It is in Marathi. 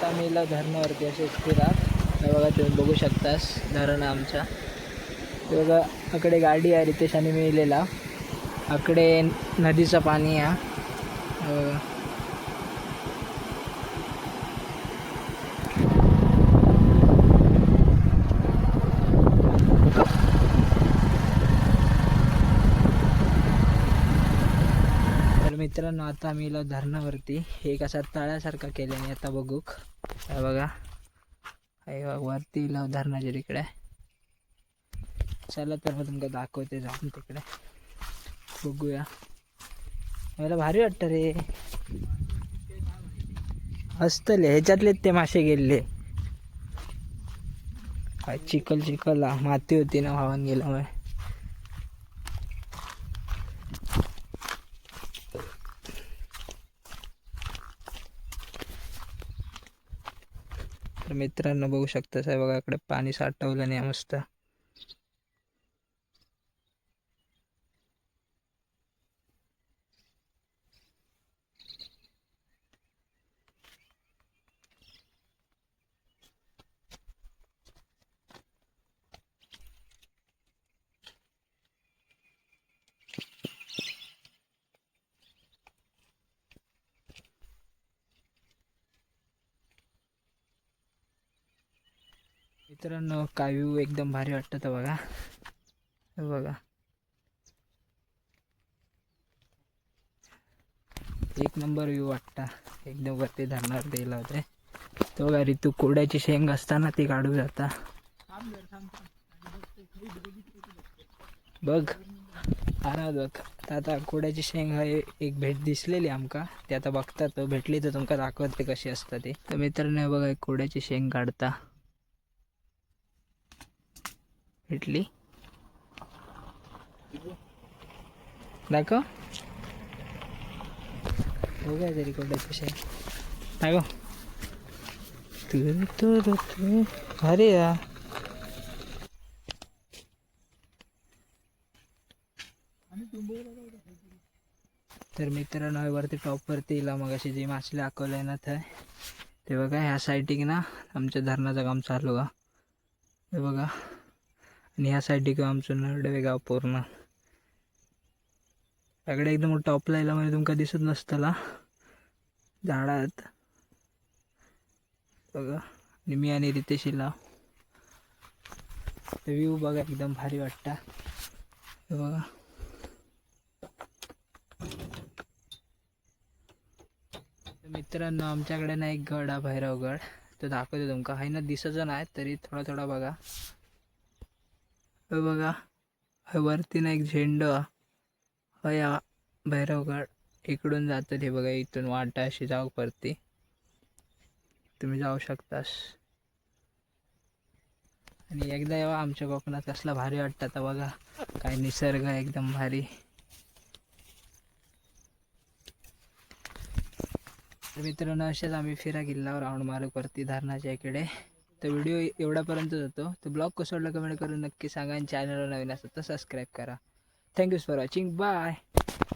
आता आम्ही धरणावरती असे फिरा बघा, तुम्ही बघू शकतास धरण आमच्या. ते बघा अकडे गाडी आहे रितेशाने मिळलेला, अकडे नदीचं पाणी आहे. मित्रांनो आता आम्ही धरणावरती एक असा तळ्यासारखा केल्याने आता बघू बघा वरती धरणाच्या तिकडे. चला तर मग तुमका दाखवते जाऊन तिकडे बघूया. मला भारी वाटतं रे, हसतले ह्याच्यातलेच ते मासे गेले. चिखल चिखल माती होती ना वाहून गेल्यामुळे. तर मित्रांनो बघू शकता साहेब बघा इकडे पाणी साठवलं नाही मस्त. मित्रांनो काय व्ह्यू एकदम भारी वाटतं बघा. बघा एक नंबर व्ह्यू वाटता एकदम वरती धरणावर दिला होते. तो बघा ऋतू कोड्याची शेंग असताना ती काढू जाता. बघ आराम बघ. आता कोड्याची शेंग हा एक भेट दिसलेली आमका, ते आता बघता तो भेटली तर तुमका दाखवते कशी असतात ते. तर मित्रांनो बघा कोड्याची शेंग काढता भेटली, दाखव बघा तरी कोड्याची शेंग दाखव. अरे या तर मित्रांनो वरती टॉपवरती मग अशी जी मासले दाखवले ना ते बघा. ह्या साईडिक ना आमच्या धरणाचं काम चालू आहे हे बघा. आणि ह्या साईडिक आमचं नरडवे गाव पूर्ण सगळे एकदम टॉपला यायला म्हणजे तुमका दिसत नसतला झाडात बघा. आणि मी आणि रितेश व्ह्यू बघा एकदम भारी वाटता हे बघा. मित्रांनो आमच्याकडे ना एक गड हा भैरवगड, तो दाखवतो तुमका. हाय ना दिसत नाही तरी थोडा थोडा बघा. बघा वरती ना एक झेंडा हा या भैरवगड इकडून जातं हे बघा. इथून वाटा अशी जाऊ पडते, तुम्ही जाऊ शकतास. आणि एकदा येवा आमच्या कोकणात कसला भारी वाटतं आता बघा. काय निसर्ग एकदम भारी. मित्रांनो असेच आम्ही फिरा किल्ल्यावर राऊंड मारू करते धरणाच्या इकडे. तर व्हिडिओ एवढ्यापर्यंत जातो. तर ब्लॉग कसं वाटलं कमेंट करून नक्की सांगा. आणि चॅनलवर नवीन असेल तर सबस्क्राईब करा. Thank you for watching. बाय.